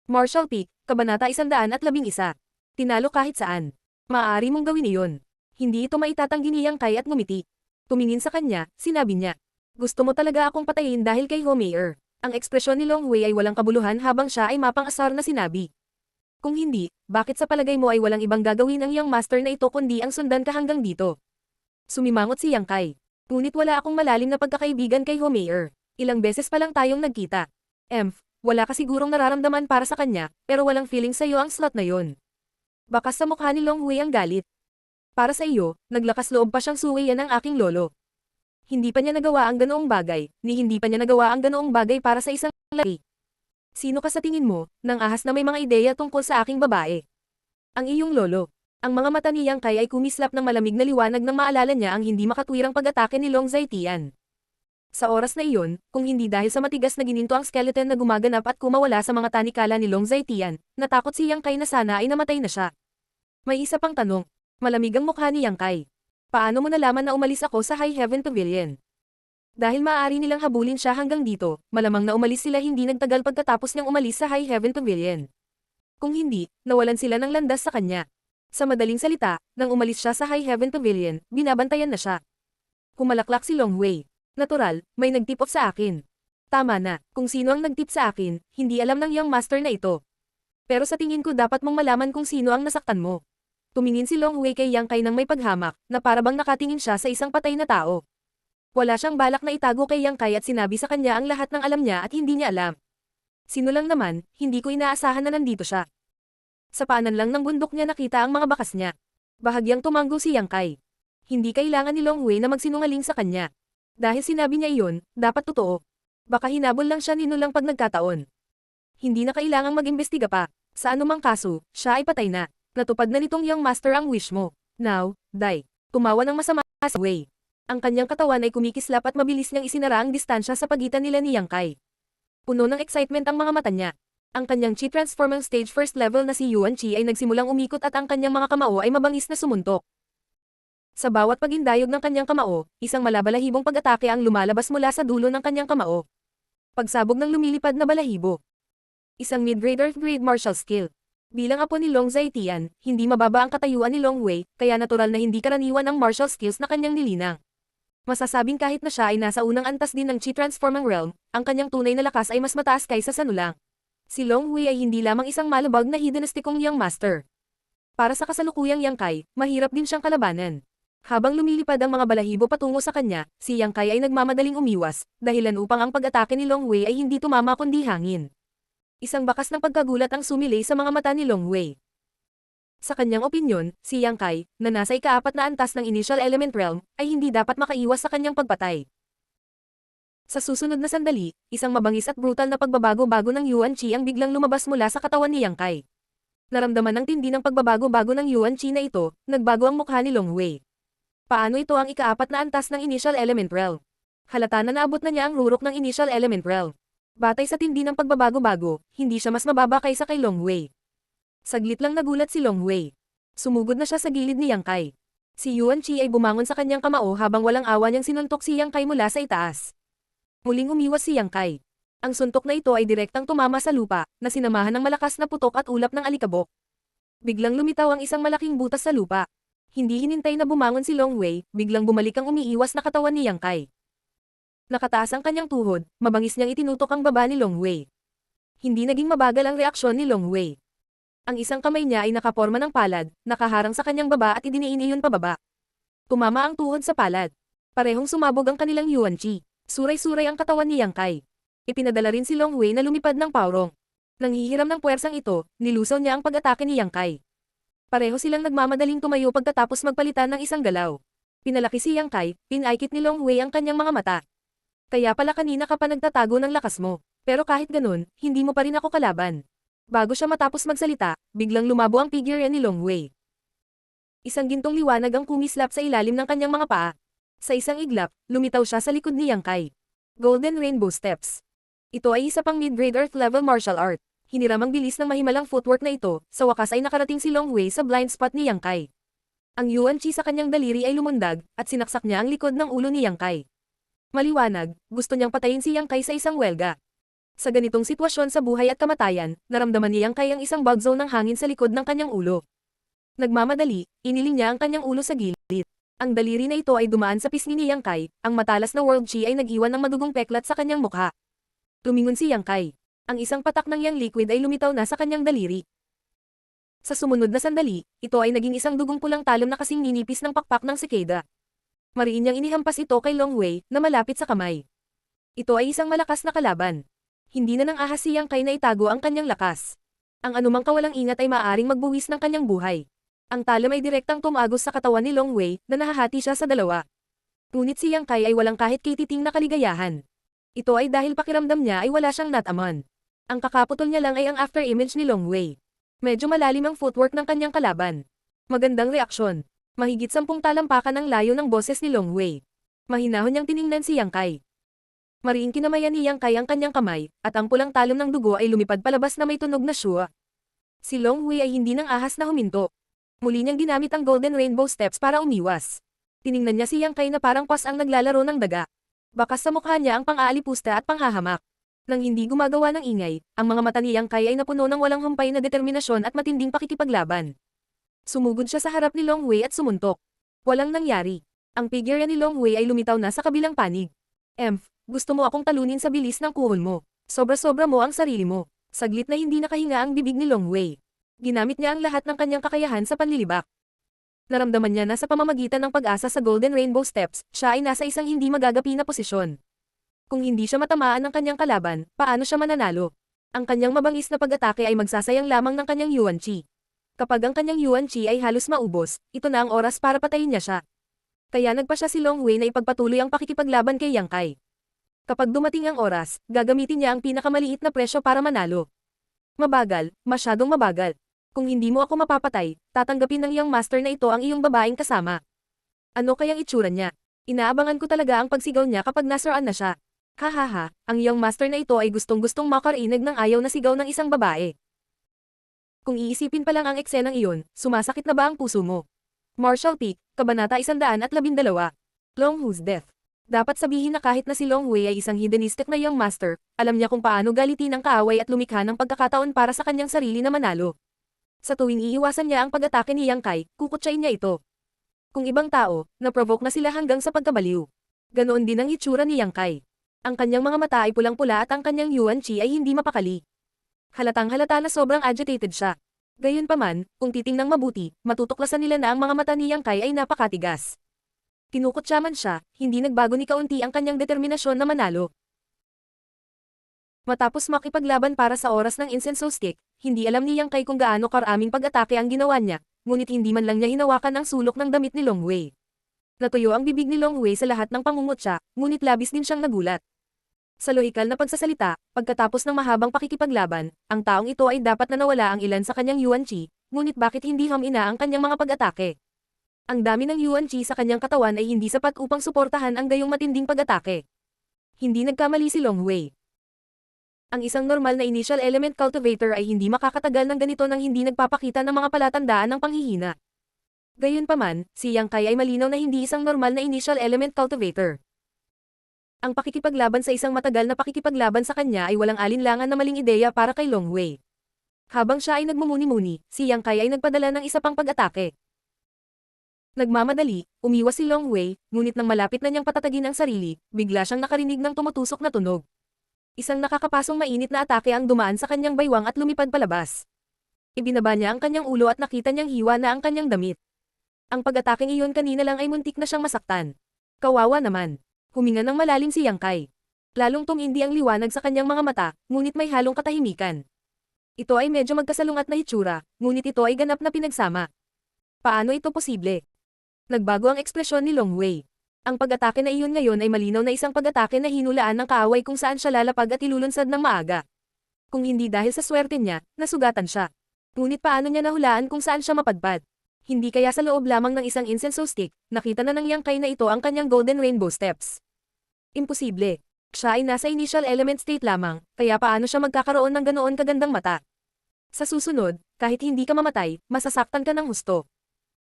Martial Peak, Kabanata 111. Tinalo kahit saan. Maaari mong gawin iyon. Hindi ito maitatanggi ni Yang Kai at ngumiti. Tumingin sa kanya, sinabi niya. Gusto mo talaga akong patayin dahil kay Homer. Ang ekspresyon ni Long Wei ay walang kabuluhan habang siya ay mapang-asar na sinabi. Kung hindi, bakit sa palagay mo ay walang ibang gagawin ang Young Master na ito kundi ang sundan ka hanggang dito? Sumimangot si Yang Kai. Ngunit wala akong malalim na pagkakaibigan kay Homer. Ilang beses pa lang tayong nagkita. Wala ka sigurong nararamdaman para sa kanya, pero walang feeling sa iyo ang slot na yon. Bakas sa mukha ni Long Wei ang galit. Para sa iyo, naglakas loob pa siyang suwayan ng aking lolo. Hindi pa niya nagawa ang ganoong bagay, ni hindi pa niya nagawa ang ganoong bagay para sa isang lalaki. Sino ka sa tingin mo, nang ahas na may mga ideya tungkol sa aking babae? Ang iyong lolo. Ang mga mata ni Yang Kai ay kumislap ng malamig na liwanag nang maalala niya ang hindi makatwirang pag-atake ni Long Zaitian. Sa oras na iyon, kung hindi dahil sa matigas na gininto ang skeleton na gumaganap at kumawala sa mga tanikala ni Long Zaitian, natakot si Yang Kai na sana ay namatay na siya. May isa pang tanong. Malamig ang mukha ni Yang Kai. Paano mo nalaman na umalis ako sa High Heaven Pavilion? Dahil maaari nilang habulin siya hanggang dito, malamang na umalis sila hindi nagtagal pagkatapos niyang umalis sa High Heaven Pavilion. Kung hindi, nawalan sila ng landas sa kanya. Sa madaling salita, nang umalis siya sa High Heaven Pavilion, binabantayan na siya. Humalaklak si Long Wei. Natural, may nag-tip off sa akin. Tama na, kung sino ang nag-tip sa akin, hindi alam ng Young Master na ito. Pero sa tingin ko dapat mong malaman kung sino ang nasaktan mo. Tumingin si Long Wei kay Yang Kai nang may paghamak, na parabang nakatingin siya sa isang patay na tao. Wala siyang balak na itago kay Yang Kai at sinabi sa kanya ang lahat ng alam niya at hindi niya alam. Sino lang naman, hindi ko inaasahan na nandito siya. Sa paanan lang ng bundok niya nakita ang mga bakas niya. Bahagyang tumango si Yang Kai. Hindi kailangan ni Long Wei na magsinungaling sa kanya. Dahil sinabi niya iyon, dapat totoo. Baka hinabol lang siya ninulang pag nagkataon. Hindi na kailangang mag-imbestiga pa. Sa anumang kaso, siya ay patay na. Natupad na nitong Young Master ang wish mo. Now, die. Tumawa ng masama si Wei. Ang kanyang katawan ay kumikislap at mabilis niyang isinara ang distansya sa pagitan nila ni Yang Kai. Puno ng excitement ang mga mata niya. Ang kanyang Chi Transforming Stage First Level na si Yuan Chi ay nagsimulang umikot at ang kanyang mga kamao ay mabangis na sumuntok. Sa bawat pagindayog ng kanyang kamao, isang malabalahibong pag-atake ang lumalabas mula sa dulo ng kanyang kamao. Pagsabog ng lumilipad na balahibo. Isang mid-grade earth-grade martial skill. Bilang apo ni Long Zaitian, hindi mababa ang katayuan ni Long Wei, kaya natural na hindi karaniwan ang martial skills na kanyang nilinang. Masasabing kahit na siya ay nasa unang antas din ng Chi Transforming Realm, ang kanyang tunay na lakas ay mas mataas kaysa sa nulang. Si Long Wei ay hindi lamang isang malabag na hedonistikong Young Master. Para sa kasalukuyang Yang Kai, mahirap din siyang kalabanan. Habang lumilipad ang mga balahibo patungo sa kanya, si Yang Kai ay nagmamadaling umiwas, dahilan upang ang pag-atake ni Long Wei ay hindi tumama kundi hangin. Isang bakas ng pagkagulat ang sumilay sa mga mata ni Long Wei. Sa kanyang opinyon, si Yang Kai, na nasa ika-4 na antas ng Initial Element Realm, ay hindi dapat makaiwas sa kanyang pagpatay. Sa susunod na sandali, isang mabangis at brutal na pagbabago-bago ng Yuan Chi ang biglang lumabas mula sa katawan ni Yang Kai. Naramdaman ng tindi ng pagbabago-bago ng Yuan Chi na ito, nagbago ang mukha ni Long Wei. Paano ito ang ika-4 na antas ng Initial Element Realm? Halata na naabot na niya ang rurok ng Initial Element Realm. Batay sa tindi ng pagbabago-bago, hindi siya mas mababa kaysa kay Long Wei. Saglit lang nagulat si Long Wei. Sumugod na siya sa gilid ni Yang Kai. Si Yuan Chi ay bumangon sa kanyang kamao habang walang awa niyang sinuntok si Yang Kai mula sa itaas. Muling umiwas si Yang Kai. Ang suntok na ito ay direktang tumama sa lupa, na sinamahan ng malakas na putok at ulap ng alikabok. Biglang lumitaw ang isang malaking butas sa lupa. Hindi hinintay na bumangon si Long Wei, biglang bumalik ang umiiwas na katawan ni Yang Kai. Nakataas ang kanyang tuhod, mabangis niyang itinutok ang baba ni Long Wei. Hindi naging mabagal ang reaksyon ni Long Wei. Ang isang kamay niya ay nakaporma ng palad, nakaharang sa kanyang baba at idiniin iyon pababa. Tumama ang tuhod sa palad. Parehong sumabog ang kanilang Yuan Chi. Suray-suray ang katawan ni Yang Kai. Ipinadala rin si Long Wei na lumipad ng paurong. Nang hihiram ng puwersang ito, nilusaw niya ang pag-atake ni Yang Kai. Pareho silang nagmamadaling tumayo pagkatapos magpalitan ng isang galaw. Pinalaki si Yang Kai, pinaikit ni Long Wei ang kanyang mga mata. Kaya pala kanina ka pa nagtatago ng lakas mo. Pero kahit ganun, hindi mo pa rin ako kalaban. Bago siya matapos magsalita, biglang lumabo ang figure ni Long Wei. Isang gintong liwanag ang kumislap sa ilalim ng kanyang mga paa. Sa isang iglap, lumitaw siya sa likod ni Yang Kai. Golden Rainbow Steps. Ito ay isa pang mid-grade Earth level martial art. Hiniram ang bilis ng mahimalang footwork na ito, sa wakas ay nakarating si Long Wei sa blind spot ni Yang Kai. Ang Yuan Chi sa kanyang daliri ay lumundag, at sinaksak niya ang likod ng ulo ni Yang Kai. Maliwanag, gusto niyang patayin si Yang Kai sa isang welga. Sa ganitong sitwasyon sa buhay at kamatayan, naramdaman ni Yang Kai ang isang bug zone ng hangin sa likod ng kanyang ulo. Nagmamadali, iniling niya ang kanyang ulo sa gilid. Ang daliri na ito ay dumaan sa pisngi ni Yang Kai, ang matalas na world chi ay nag-iwan ng madugong peklat sa kanyang mukha. Tumingon si Yang Kai. Ang isang patak ng Yang liquid ay lumitaw na sa kanyang daliri. Sa sumunod na sandali, ito ay naging isang dugong pulang talon na kasing ninipis ng pakpak ng sikada. Mariin niyang inihampas ito kay Long Wei, na malapit sa kamay. Ito ay isang malakas na kalaban. Hindi na nang ahas si Yang Kai na itago ang kanyang lakas. Ang anumang kawalang ingat ay maaaring magbuwis ng kanyang buhay. Ang talon ay direktang tumagos sa katawan ni Long Wei, na nahahati siya sa dalawa. Ngunit si Yang Kai ay walang kahit kititing na kaligayahan. Ito ay dahil pakiramdam niya ay wala siyang natamon. Ang kakaputol niya lang ay ang after image ni Long Wei. Medyo malalim ang footwork ng kanyang kalaban. Magandang reaksyon. Mahigit 10 talampakan ang layo ng boses ni Long Wei. Mahinahon niyang tiningnan si Yang Kai. Mariing kinamayan ni Yang Kai ang kanyang kamay, at ang pulang talon ng dugo ay lumipad palabas na may tunog na shua. Si Long Wei ay hindi nang ahas na huminto. Muli niyang ginamit ang Golden Rainbow Steps para umiwas. Tiningnan niya si Yang Kai na parang kwas ang naglalaro ng daga. Bakas sa mukha niya ang pang-aalipusta at panghahamak. Nang hindi gumagawa ng ingay, ang mga mata ni Yang Kai ay napuno ng walang humpay na determinasyon at matinding pakikipaglaban. Sumugod siya sa harap ni Long Wei at sumuntok. Walang nangyari. Ang figure ni Long Wei ay lumitaw na sa kabilang panig. Gusto mo akong talunin sa bilis ng kuhol mo. Sobra-sobra mo ang sarili mo. Saglit na hindi nakahinga ang bibig ni Long Wei. Ginamit niya ang lahat ng kanyang kakayahan sa panlilibak. Naramdaman niya na sa pamamagitan ng pag-asa sa Golden Rainbow Steps, siya ay nasa isang hindi magagapi na posisyon. Kung hindi siya matamaan ng kanyang kalaban, paano siya mananalo? Ang kanyang mabangis na pag-atake ay magsasayang lamang ng kanyang Yuan Chi. Kapag ang kanyang Yuan Chi ay halos maubos, ito na ang oras para patayin niya siya. Kaya nagpa siya si Long Wei na ipagpatuloy ang pakikipaglaban kay Yang Kai. Kapag dumating ang oras, gagamitin niya ang pinakamaliit na presyo para manalo. Mabagal, masyadong mabagal. Kung hindi mo ako mapapatay, tatanggapin ng iyong master na ito ang iyong babaeng kasama. Ano kayang itsura niya? Inaabangan ko talaga ang pagsigaw niya kapag nasaraan na siya. Hahaha, ang iyong master na ito ay gustong-gustong makarinig ng ayaw na sigaw ng isang babae. Kung iisipin pa lang ang eksenang iyon, sumasakit na ba ang puso mo? Marshall Peak, Kabanata 112. Long Hu's Death. Dapat sabihin na kahit na si Long Wei ay isang hedonistic na young master, alam niya kung paano galitin ang kaaway at lumikha ng pagkakataon para sa kanyang sarili na manalo. Sa tuwing iiwasan niya ang pag-atake ni Yang Kai, kukutsain niya ito. Kung ibang tao, na-provoke na sila hanggang sa pagkabaliw. Ganoon din ang itsura ni Yang Kai. Ang kanyang mga mata ay pulang-pula at ang kanyang Yuan Chi ay hindi mapakali. Halatang-halata na sobrang agitated siya. Gayunpaman, kung titingnang mabuti, matutuklasan nila na ang mga mata ni Yang Kai ay napakatigas. Kinukutya man siya, hindi nagbago ni kaunti ang kanyang determinasyon na manalo. Matapos makipaglaban para sa oras ng incenso stick, hindi alam ni Yang Kai kung gaano karaming pag-atake ang ginawa niya, ngunit hindi man lang niya hinawakan ang sulok ng damit ni Long Wei. Natuyo ang bibig ni Long Wei sa lahat ng pangungutya, ngunit labis din siyang nagulat. Sa lohikal na pagsasalita, pagkatapos ng mahabang pakikipaglaban, ang taong ito ay dapat na nawala ang ilan sa kanyang Yuan Chi, ngunit bakit hindi hamina ang kanyang mga pag-atake? Ang dami ng Yuan Chi sa kanyang katawan ay hindi sapat upang suportahan ang gayong matinding pag-atake. Hindi nagkamali si Long Wei. Ang isang normal na initial element cultivator ay hindi makakatagal ng ganito nang hindi nagpapakita ng mga palatandaan ng panghihina. Gayunpaman, si Yang Kai ay malinaw na hindi isang normal na initial element cultivator. Ang pakikipaglaban sa isang matagal na pakikipaglaban sa kanya ay walang alinlangan na maling ideya para kay Long Wei. Habang siya ay nagmumuni-muni, si Yang Kai ay nagpadala ng isa pang pag-atake. Nagmamadali, umiwas si Long Wei, ngunit nang malapit na niyang patatagin ang sarili, bigla siyang nakarinig ng tumutusok na tunog. Isang nakakapasong mainit na atake ang dumaan sa kanyang baywang at lumipad palabas. Ibinaba niya ang kanyang ulo at nakita niyang hiwa na ang kanyang damit. Ang pag-atake iyon kanina lang ay muntik na siyang masaktan. Kawawa naman. Huminga ng malalim si Yang Kai. Lalong tumindi ang liwanag sa kanyang mga mata, ngunit may halong katahimikan. Ito ay medyo magkasalungat na hitsura, ngunit ito ay ganap na pinagsama. Paano ito posible? Nagbago ang ekspresyon ni Long Wei. Ang pag-atake na iyon ngayon ay malinaw na isang pag-atake na hinulaan ng kaaway kung saan siya lalapag at ilulunsad ng maaga. Kung hindi dahil sa swerte niya, nasugatan siya. Ngunit paano niya nahulaan kung saan siya mapadpad? Hindi kaya sa loob lamang ng isang incenso stick, nakita na ng Yang Kai na ito ang kanyang Golden Rainbow Steps. Imposible. Siya ay nasa initial element state lamang, kaya paano siya magkakaroon ng ganoon kagandang mata? Sa susunod, kahit hindi ka mamatay, masasaktan ka ng husto.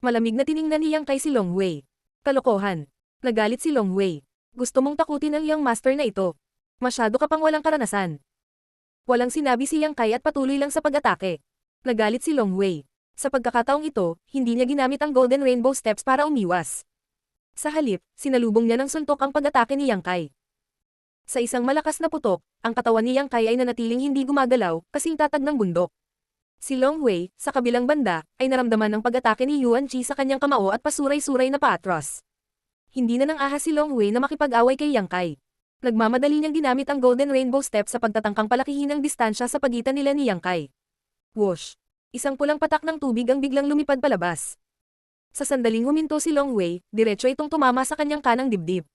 Malamig na tiningnan ni Yang Kai si Long Wei. Kalokohan. Nagalit si Long Wei. Gusto mong takutin ang iyong master na ito. Masyado ka pang walang karanasan. Walang sinabi si Yang Kai at patuloy lang sa pag-atake. Nagalit si Long Wei. Sa pagkakataong ito, hindi niya ginamit ang Golden Rainbow Steps para umiwas. Sa halip, sinalubong niya ng suntok ang pag-atake ni Yang Kai. Sa isang malakas na putok, ang katawan ni Yang Kai ay nanatiling hindi gumagalaw, kasing tatag ng bundok. Si Long Wei, sa kabilang banda, ay naramdaman ng pag-atake ni Yuan Chi sa kanyang kamao at pasuray-suray na paatras. Hindi na nang-ahas si Long Wei na makipag-away kay Yang Kai. Nagmamadali niyang ginamit ang Golden Rainbow Step sa pagtatangkang palakihin ang distansya sa pagitan nila ni Yang Kai. Whoosh! Isang pulang patak ng tubig ang biglang lumipad palabas. Sa sandaling huminto si Long Wei, diretso itong tumama sa kanyang kanang dibdib.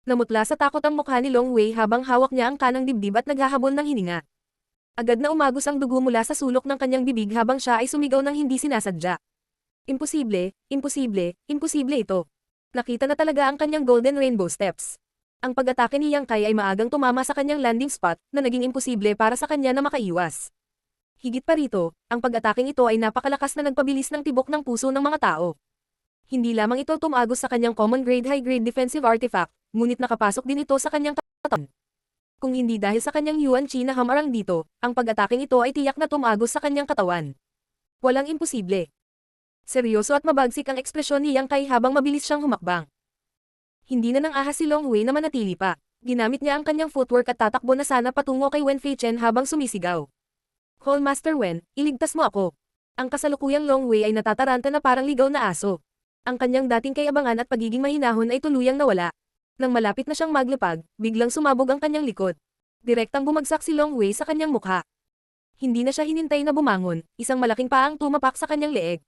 Namutla sa takot ang mukha ni Long Wei habang hawak niya ang kanang dibdib at naghahabol ng hininga. Agad na umagos ang dugo mula sa sulok ng kanyang bibig habang siya ay sumigaw ng hindi sinasadya. Imposible, imposible, imposible ito. Nakita na talaga ang kanyang Golden Rainbow Steps. Ang pag-atake ni Yang Kai ay maagang tumama sa kanyang landing spot na naging imposible para sa kanya na makaiwas. Higit pa rito, ang pag-ataking ito ay napakalakas na nagpabilis ng tibok ng puso ng mga tao. Hindi lamang ito tumagos sa kanyang common grade high-grade defensive artifact, ngunit nakapasok din ito sa kanyang katawan. Kung hindi dahil sa kanyang Yuan Chi na hamarang dito, ang pag-ataking ito ay tiyak na tumagos sa kanyang katawan. Walang imposible. Seryoso at mabagsik ang ekspresyon ni Yang Kai habang mabilis siyang humakbang. Hindi na nang-ahas si Long Wei na manatili pa. Ginamit niya ang kanyang footwork at tatakbo na sana patungo kay Wen Fei Chen habang sumisigaw. Call Master Wen, iligtas mo ako. Ang kasalukuyang Long Wei ay natataranta na parang ligaw na aso. Ang kanyang dating kayabangan at pagiging mahinahon ay tuluyang nawala. Nang malapit na siyang maglapag, biglang sumabog ang kanyang likod. Direktang bumagsak si Long Wei sa kanyang mukha. Hindi na siya hinintay na bumangon, isang malaking paang tumapak sa kanyang leeg.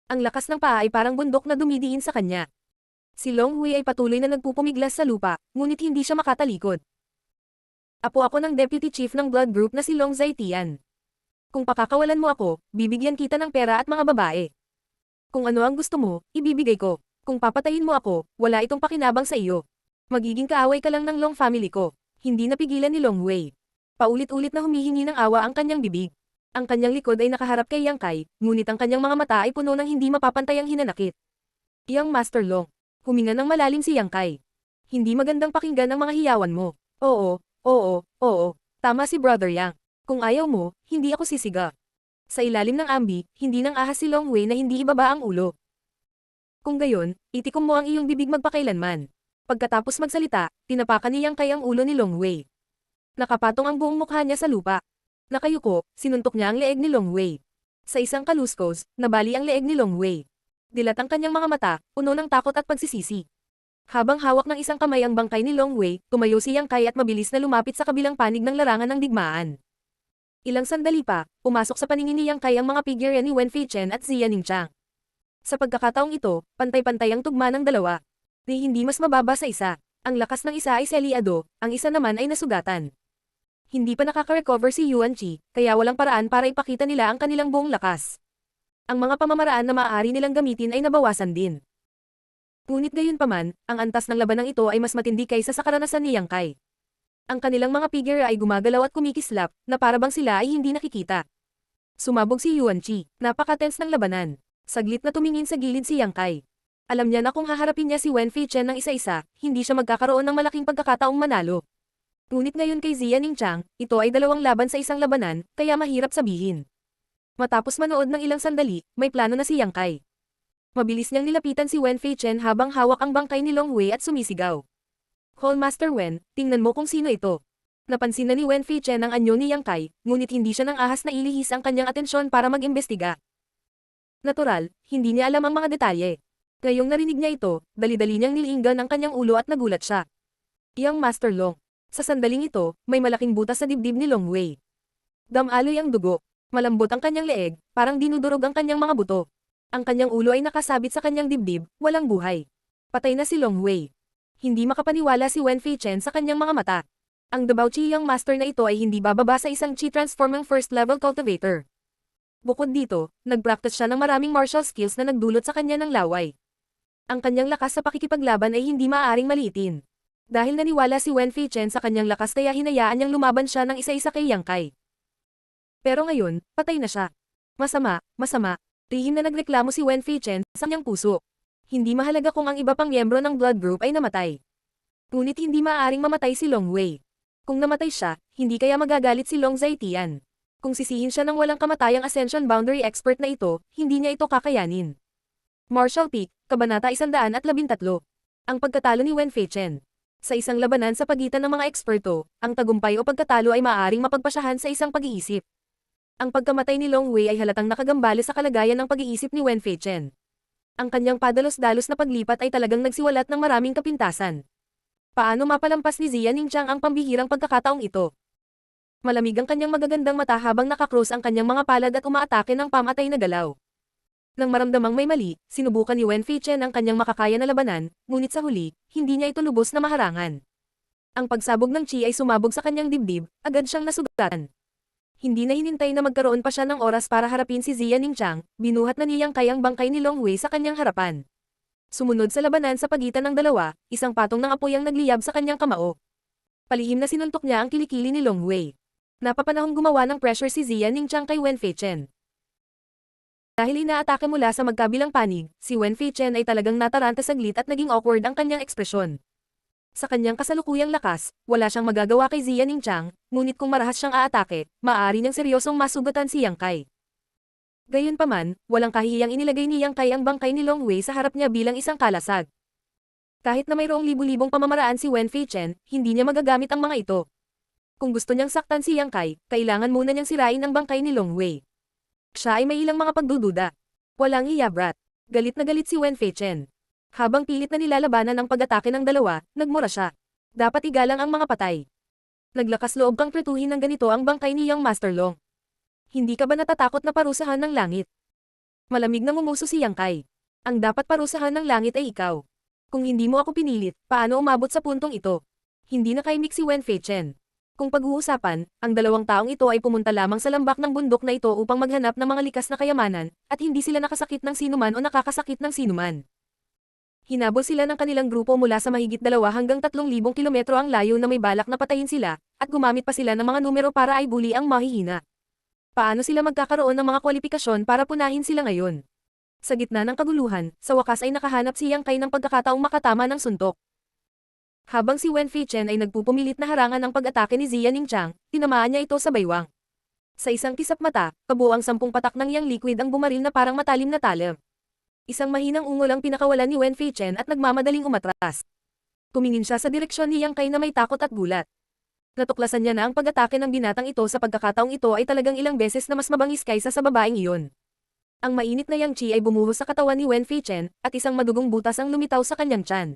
Ang lakas ng paa ay parang bundok na dumidiin sa kanya. Si Long Wei ay patuloy na nagpupumiglas sa lupa, ngunit hindi siya makatalikod. Apo ako ng Deputy Chief ng Blood Group na si Long Zaitian. Kung pakakawalan mo ako, bibigyan kita ng pera at mga babae. Kung ano ang gusto mo, ibibigay ko. Kung papatayin mo ako, wala itong pakinabang sa iyo. Magiging kaaway ka lang ng Long family ko. Hindi napigilan ni Long Wei. Paulit-ulit na humihingi ng awa ang kanyang bibig. Ang kanyang likod ay nakaharap kay Yang Kai, ngunit ang kanyang mga mata ay puno ng hindi mapapantayang hinanakit. Iyang Master Long. Huminga ng malalim si Yang Kai. Hindi magandang pakinggan ang mga hiyawan mo. Oo, oo, oo. Tama si Brother Yang. Kung ayaw mo, hindi ako sisiga. Sa ilalim ng ambi, hindi nang ahas si Long Wei na hindi ibaba ang ulo. Kung gayon, itikom mo ang iyong bibig magpakailanman. Pagkatapos magsalita, tinapakan ni Yang Kai ang ulo ni Long Wei. Nakapatong ang buong mukha niya sa lupa. Nakayuko, sinuntok niya ang leeg ni Long Wei. Sa isang kaluskos, nabali ang leeg ni Long Wei. Dilat ang kanyang mga mata, puno ng takot at pagsisisi. Habang hawak ng isang kamay ang bangkay ni Long Wei, tumayo si Yang Kai at mabilis na lumapit sa kabilang panig ng larangan ng digmaan. Ilang sandali pa, pumasok sa paningin ni Yang Kai ang mga figure ni Wen Fei Chen at Xia Ningqiang. Sa pagkakataong ito, pantay-pantay ang tugma ng dalawa. Di hindi mas mababa sa isa. Ang lakas ng isa ay seliado, ang isa naman ay nasugatan. Hindi pa nakaka-recover si Yuan Chi, kaya walang paraan para ipakita nila ang kanilang buong lakas. Ang mga pamamaraan na maaari nilang gamitin ay nabawasan din. Ngunit gayunpaman, ang antas ng labanang ito ay mas matindi kaysa sa karanasan ni Yang Kai. Ang kanilang mga figure ay gumagalaw at kumikislap, na parabang sila ay hindi nakikita. Sumabog si Yuan Chi, napaka-tense ng labanan. Saglit na tumingin sa gilid si Yang Kai. Alam niya na kung haharapin niya si Wen Fei Chen ng isa-isa, hindi siya magkakaroon ng malaking pagkakataong manalo. Ngunit ngayon kay Xia Ningqiang, ito ay dalawang laban sa isang labanan, kaya mahirap sabihin. Matapos manood ng ilang sandali, may plano na si Yang Kai. Mabilis niyang nilapitan si Wen Fei Chen habang hawak ang bangkay ni Long Wei at sumisigaw. Call Master Wen, tingnan mo kung sino ito. Napansin na ni Wen Fei Chen ang anyo ni Yang Kai, ngunit hindi siya nang ahas na ilihis ang kanyang atensyon para mag-imbestiga. Natural, hindi niya alam ang mga detalye. Ngayong narinig niya ito, dali-dali niyang nilinggan ang kanyang ulo at nagulat siya. Iyang Master Long. Sa sandaling ito, may malaking butas sa dibdib ni Long Wei. Damaloy ang dugo. Malambot ang kanyang leeg, parang dinudurog ang kanyang mga buto. Ang kanyang ulo ay nakasabit sa kanyang dibdib, walang buhay. Patay na si Long Wei. Hindi makapaniwala si Wen Fei Chen sa kanyang mga mata. Ang Dabao Chi Yang Master na ito ay hindi bababa sa isang Chi Transforming First Level Cultivator. Bukod dito, nag-practice siya ng maraming martial skills na nagdulot sa kanya ng laway. Ang kanyang lakas sa pakikipaglaban ay hindi maaaring maliitin. Dahil naniwala si Wen Fei Chen sa kanyang lakas kaya hinayaan niyang lumaban siya ng isa-isa kay Yang Kai. Pero ngayon, patay na siya. Masama, masama. Lihim na nagreklamo si Wen Fei Chen sa kanyang puso. Hindi mahalaga kung ang iba pang miyembro ng blood group ay namatay. Ngunit hindi maaaring mamatay si Long Wei. Kung namatay siya, hindi kaya magagalit si Long Zaitian. Kung sisihin siya ng walang kamatayang Ascension Boundary Expert na ito, hindi niya ito kakayanin. Martial Peak, Kabanata 113. Ang pagkatalo ni Wen Feichen. Sa isang labanan sa pagitan ng mga eksperto, ang tagumpay o pagkatalo ay maaaring mapagpasyahan sa isang pag-iisip. Ang pagkamatay ni Long Wei ay halatang nakagambali sa kalagayan ng pag-iisip ni Wen Feichen. Ang kanyang padalos-dalos na paglipat ay talagang nagsiwalat ng maraming kapintasan. Paano mapalampas ni Xia Ningqiang ang pambihirang pagkakataong ito? Malamig ang kanyang magagandang mata habang nakakrus ang kanyang mga palad at umaatake ng pamatay na galaw. Nang maramdamang may mali, sinubukan ni Wen Feichen ang kanyang makakaya na labanan, ngunit sa huli, hindi niya ito lubos na maharangan. Ang pagsabog ng chi ay sumabog sa kanyang dibdib, agad siyang nasugatan. Hindi na hinintay na magkaroon pa siya ng oras para harapin si Xia Ningqiang, binuhat na niyang kayang bangkay ni Long Wei sa kanyang harapan. Sumunod sa labanan sa pagitan ng dalawa, isang patong ng apoy ang nagliyab sa kanyang kamao. Palihim na sinuntok niya ang kilikili ni Long Wei. Napapanahong gumawa ng pressure si Xia Ningqiang kay Wen Feichen. Dahil inaatake mula sa magkabilang panig, si Wen Feichen ay talagang nataranta saglit at naging awkward ang kanyang ekspresyon. Sa kanyang kasalukuyang lakas, wala siyang magagawa kay Xia Ningqiang, ngunit kung marahas siyang aatake, maaari niyang seryosong masugatan si Yang Kai. Gayunpaman, walang kahihiyang inilagay ni Yang Kai ang bangkay ni Long Wei sa harap niya bilang isang kalasag. Kahit na mayroong libu-libong pamamaraan si Wen Feichen, hindi niya magagamit ang mga ito. Kung gusto niyang saktan si Yang Kai, kailangan muna niyang sirain ang bangkay ni Long Wei. Siya ay may ilang mga pagdududa. Walang hiya, brat. Galit na galit si Wen Feichen. Habang pilit na nilalabanan ang pag-atake ng dalawa, nagmura siya. Dapat igalang ang mga patay. Naglakas loob kang pretuhin ng ganito ang bangkay ni Yang Master Long. Hindi ka ba natatakot na parusahan ng langit? Malamig na ngumuso si Yang Kai. Ang dapat parusahan ng langit ay ikaw. Kung hindi mo ako pinilit, paano umabot sa puntong ito? Hindi na kaimik si Wen Feichen. Kung pag-uusapan, ang dalawang taong ito ay pumunta lamang sa lambak ng bundok na ito upang maghanap ng mga likas na kayamanan, at hindi sila nakasakit ng sinuman o nakakasakit ng sinuman. Hinabol sila ng kanilang grupo mula sa mahigit 2 hanggang 3,000 kilometro ang layo na may balak na patayin sila, at gumamit pa sila ng mga numero para ay buli ang mahihina. Paano sila magkakaroon ng mga kwalifikasyon para punahin sila ngayon? Sa gitna ng kaguluhan, sa wakas ay nakahanap si Yang Kai ng pagkakataong makatama ng suntok. Habang si Wen Feichen ay nagpupumilit na harangan ang pag-atake ni Xia Ningqiang, tinamaan niya ito sa baywang. Sa isang kisap mata, kabuang 10 patak ng Yang Liquid ang bumaril na parang matalim na talim. Isang mahinang ungol ang pinakawalan ni Wen Feichen at nagmamadaling umatras. Tumingin siya sa direksyon ni Yang Kai na may takot at gulat. Natuklasan niya na ang pag-atake ng binatang ito sa pagkakataong ito ay talagang ilang beses na mas mabangis kaysa sa babaeng iyon. Ang mainit na Yang Chi ay bumuhos sa katawan ni Wen Feichen, at isang madugong butas ang lumitaw sa kanyang tiyan.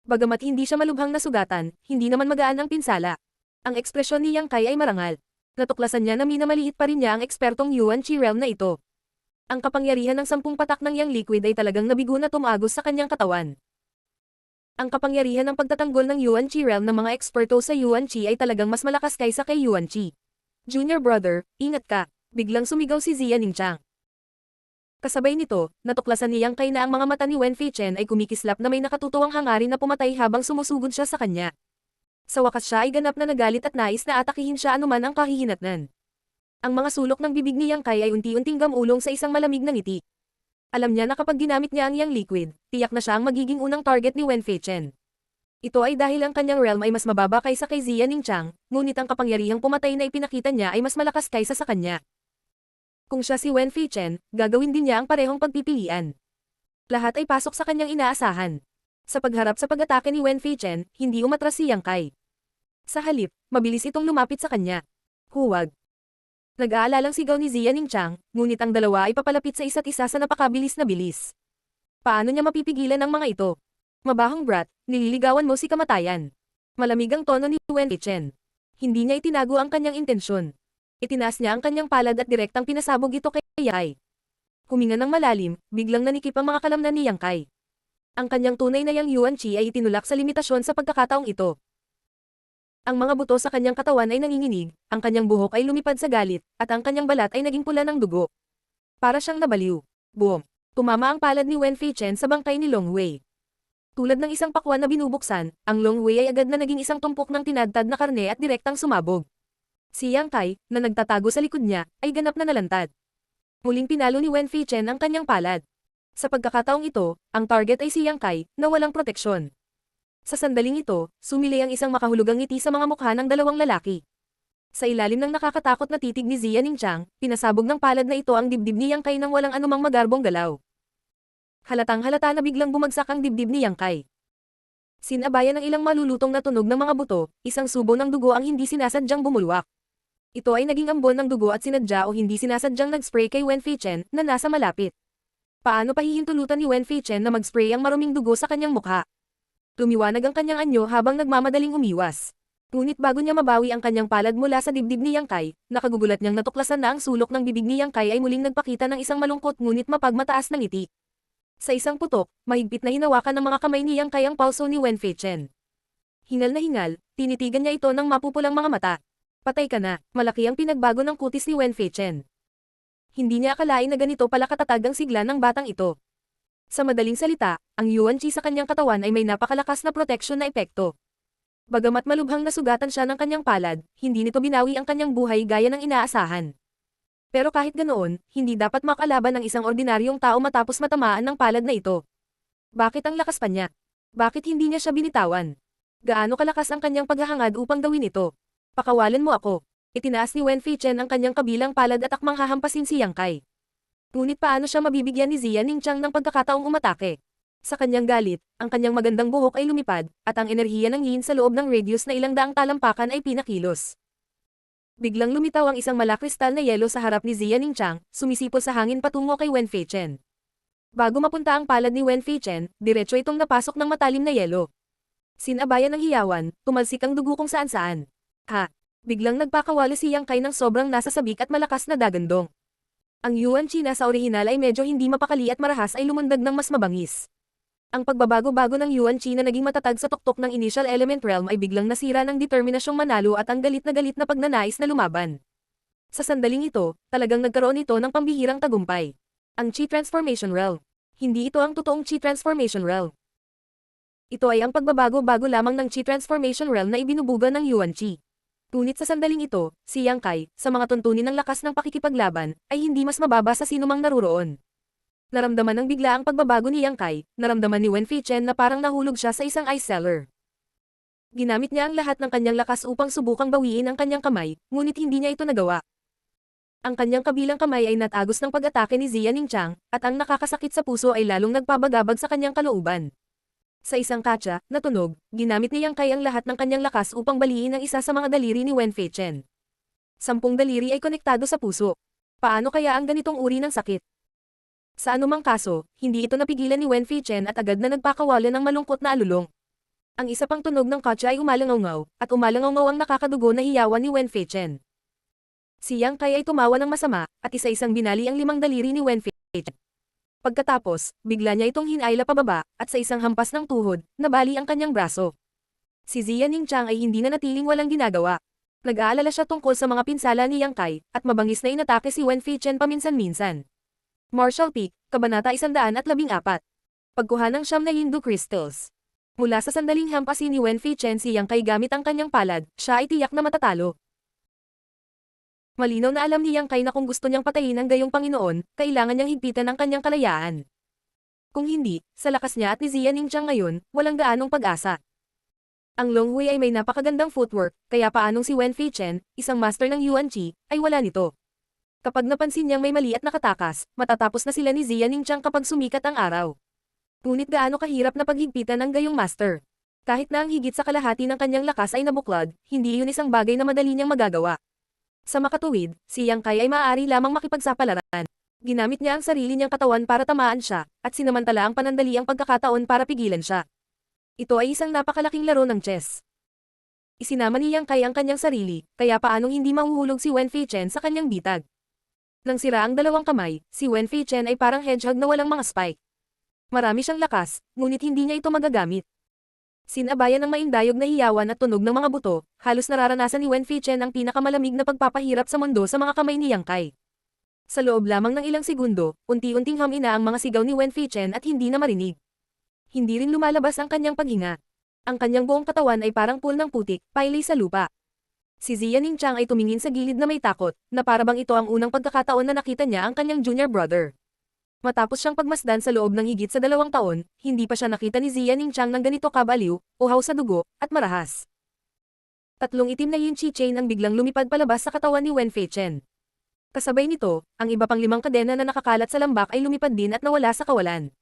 Bagamat hindi siya malubhang nasugatan, hindi naman magaan ang pinsala. Ang ekspresyon ni Yang Kai ay marangal. Natuklasan niya na minamaliit pa rin niya ang ekspertong Yuan Chi realm na ito. Ang kapangyarihan ng 10 patak ng Yang Liquid ay talagang nabigo na tumagos sa kanyang katawan. Ang kapangyarihan ng pagtatanggol ng Yuan Chi realm ng mga eksperto sa Yuan Chi ay talagang mas malakas kaysa kay Yuan Chi. Junior brother, ingat ka. Biglang sumigaw si Xia Ningqiang. Kasabay nito, natuklasan ni Yang Kai na ang mga mata ni Wen Feichen ay kumikislap na may nakatutuwang hangarin na pumatay habang sumusugod siya sa kanya. Sa wakas siya ay ganap na nagalit at nais na atakihin siya anuman ang kahihinatnan. Ang mga sulok ng bibig ni Yang Kai ay unti-unting gamulong sa isang malamig na ngiti. Alam niya na kapag ginamit niya ang Yang Liquid, tiyak na siya ang magiging unang target ni Wen Feichen. Ito ay dahil ang kanyang realm ay mas mababa kaysa kay Xia Ningqiang, ngunit ang kapangyarihang pumatay na ipinakita niya ay mas malakas kaysa sa kanya. Kung siya si Wen Feichen, gagawin din niya ang parehong pagpipilian. Lahat ay pasok sa kanyang inaasahan. Sa pagharap sa pag-atake ni Wen Feichen, hindi umatras si Yang Kai. Sa halip, mabilis itong lumapit sa kanya. Huwag. Nag-aalalang sigaw ni Xia Ningqiang, ngunit ang dalawa ay papalapit sa isa't isa sa napakabilis na bilis. Paano niya mapipigilan ang mga ito? Mabahong brat, nililigawan mo si kamatayan. Malamig ang tono ni Wen Feichen. Hindi niya itinago ang kanyang intensyon. Itinaas niya ang kanyang palad at direktang pinasabog ito kay Yang Kai. Huminga ng malalim, biglang nanikip ang mga kalamnan ni Yang Kai. Ang kanyang tunay na Yang Yuan Chi ay itinulak sa limitasyon sa pagkakataong ito. Ang mga buto sa kanyang katawan ay nanginginig, ang kanyang buhok ay lumipad sa galit, at ang kanyang balat ay naging pula ng dugo. Para siyang nabaliw. Boom! Tumama ang palad ni Wen Feichen sa bangkay ni Long Wei. Tulad ng isang pakwan na binubuksan, ang Long Wei ay agad na naging isang tumpok ng tinadtad na karne at direktang sumabog. Si Yang Kai, na nagtatago sa likod niya, ay ganap na nalantad. Muling pinalo ni Wen Feichen ang kanyang palad. Sa pagkakataong ito, ang target ay si Yang Kai, na walang proteksyon. Sa sandaling ito, sumilay ang isang makahulugang ngiti sa mga mukha ng dalawang lalaki. Sa ilalim ng nakakatakot na titig ni Zia Ningchang, pinasabog ng palad na ito ang dibdib ni Yang Kai nang walang anumang magarbong galaw. Halatang halata na biglang bumagsak ang dibdib ni Yang Kai. Sinabayan ng ilang malulutong na tunog ng mga buto, isang subo ng dugo ang hindi sinasadyang bumulwak. Ito ay naging ambon ng dugo at sinadya o hindi sinasadyang nag-spray kay Wen Feichen na nasa malapit. Paano pahihintulutan ni Wen Feichen na mag-spray ang maruming dugo sa kanyang mukha? Lumiwanag ang kanyang anyo habang nagmamadaling umiwas. Ngunit bago niya mabawi ang kanyang palad mula sa dibdib ni Yang Kai, nakagugulat niyang natuklasan na ang sulok ng bibig ni Yang Kai ay muling nagpakita ng isang malungkot ngunit mapagmataas na ngiti. Sa isang putok, mahigpit na hinawakan ng mga kamay ni Yang Kai ang palso ni Wen Feichen. Hingal na hingal, tinitigan niya ito ng mapupulang mga mata. Patay ka na, malaki ang pinagbago ng kutis ni Wen Feichen. Hindi niya akalain na ganito pala katatag ang sigla ng batang ito. Sa madaling salita, ang Yuan Qi sa kanyang katawan ay may napakalakas na proteksyon na epekto. Bagamat malubhang nasugatan siya ng kanyang palad, hindi nito binawi ang kanyang buhay gaya ng inaasahan. Pero kahit ganoon, hindi dapat makalaban ng isang ordinaryong tao matapos matamaan ng palad na ito. Bakit ang lakas pa niya? Bakit hindi niya siya binitawan? Gaano kalakas ang kanyang paghahangad upang gawin ito? Pakawalan mo ako. Itinaas ni Wen Feichen ang kanyang kabilang palad at akmang hahampasin si Yang Kai. Ngunit paano siya mabibigyan ni Zia Ningchang ng pagkakataong umatake? Sa kanyang galit, ang kanyang magandang buhok ay lumipad, at ang enerhiya ng yin sa loob ng radius na ilang daang talampakan ay pinakilos. Biglang lumitaw ang isang malakristal na yelo sa harap ni Zia Ningchang, sumisipol sa hangin patungo kay Wen Feichen. Bago mapunta ang palad ni Wen Feichen, diretso itong napasok ng matalim na yelo. Sinabayan ng hiyawan, tumalsik ang dugo kung saan-saan. Ha! Biglang nagpakawala si Yang Kai ng sobrang nasasabik at malakas na dagandong. Ang Yuan Qi na sa orihinal ay medyo hindi mapakali at marahas ay lumundag ng mas mabangis. Ang pagbabago-bago ng Yuan Qi na naging matatag sa tuktok ng Initial Element Realm ay biglang nasira ng determinasyong manalo at ang galit na pagnanais na lumaban. Sa sandaling ito, talagang nagkaroon ito ng pambihirang tagumpay. Ang Qi Transformation Realm. Hindi ito ang totoong Qi Transformation Realm. Ito ay ang pagbabago-bago lamang ng Qi Transformation Realm na ibinubuga ng Yuan Qi. Ngunit sa sandaling ito, si Yang Kai, sa mga tuntunin ng lakas ng pakikipaglaban, ay hindi mas mababa sa sinumang naruroon. Naramdaman ng bigla ang pagbabago ni Yang Kai, naramdaman ni Wen Feichen na parang nahulog siya sa isang ice cellar. Ginamit niya ang lahat ng kanyang lakas upang subukang bawiin ang kanyang kamay, ngunit hindi niya ito nagawa. Ang kanyang kabilang kamay ay natagos ng pag-atake ni Zia Ningchang, at ang nakakasakit sa puso ay lalong nagpabagabag sa kanyang kalooban. Sa isang katsa, na tunog, ginamit ni Yang Kai ang lahat ng kanyang lakas upang baliin ang isa sa mga daliri ni Wen Feichen. 10 daliri ay konektado sa puso. Paano kaya ang ganitong uri ng sakit? Sa anumang kaso, hindi ito napigilan ni Wen Feichen at agad na nagpakawala ng malungkot na alulong. Ang isa pang tunog ng katsa ay umalangaw at umalangaw ang nakakadugo na hiyawan ni Wen Feichen. Si Yang Kai ay tumawa ng masama, at isa-isang binali ang 5 daliri ni Wen Feichen. Pagkatapos, bigla niya itong hinayla pababa, at sa isang hampas ng tuhod, nabali ang kanyang braso. Si Zia Ningchang ay hindi na natiling walang ginagawa. Nag-aalala siya tungkol sa mga pinsala ni Yang Kai, at mabangis na inatake si Wen Feichen paminsan-minsan. Martial Peak, Kabanata 114. Pagkuha ng 9 na Hindu Crystals. Mula sa sandaling hampasin ni Wen Feichen si Yang Kai gamit ang kanyang palad, siya ay tiyak na matatalo. Malinaw na alam ni Yang Kai na kung gusto niyang patayin ang gayong Panginoon, kailangan niyang higpitan ang kanyang kalayaan. Kung hindi, sa lakas niya at ni Zia Ningchang ngayon, walang gaanong pag-asa. Ang Long Hui ay may napakagandang footwork, kaya paanong si Wen Feichen, isang master ng Yuan Qi, ay wala nito. Kapag napansin niyang may mali at nakatakas, matatapos na sila ni Zia Ningchang kapag sumikat ang araw. Ngunit gaano kahirap na paghigpitan ng gayong master. Kahit na ang higit sa kalahati ng kanyang lakas ay nabuklod, hindi iyon isang bagay na madali niyang magagawa. Sa makatuwid, si Yang Kai ay maaari lamang makipagsapalaran. Ginamit niya ang sarili niyang katawan para tamaan siya, at sinamantala ang panandaliang pagkakataon para pigilan siya. Ito ay isang napakalaking laro ng chess. Isinama ni Yang Kai ang kanyang sarili, kaya paanong hindi mahuhulog si Wen Feichen sa kanyang bitag. Nang sira ang dalawang kamay, si Wen Feichen ay parang hedgehog na walang mga spike. Marami siyang lakas, ngunit hindi niya ito magagamit. Sinabayan ng maindayog na hiyawan at tunog ng mga buto, halos nararanasan ni Wen Feichen ang pinakamalamig na pagpapahirap sa mundo sa mga kamay ni Yang Kai. Sa loob lamang ng ilang segundo, unti-unting hamina ang mga sigaw ni Wen Feichen at hindi na marinig. Hindi rin lumalabas ang kanyang paghinga. Ang kanyang buong katawan ay parang pool ng putik, pailay sa lupa. Si Zia Ningchang ay tumingin sa gilid na may takot, na parabang ito ang unang pagkakataon na nakita niya ang kanyang junior brother. Matapos siyang pagmasdan sa loob ng higit sa 2 taon, hindi pa siya nakita ni Ziya Ningchang ng ganito kabaliw, uhaw sa dugo, at marahas. Tatlong itim na Yin Chi chain ang biglang lumipad palabas sa katawan ni Wen Feichen. Kasabay nito, ang iba pang 5 kadena na nakakalat sa lambak ay lumipad din at nawala sa kawalan.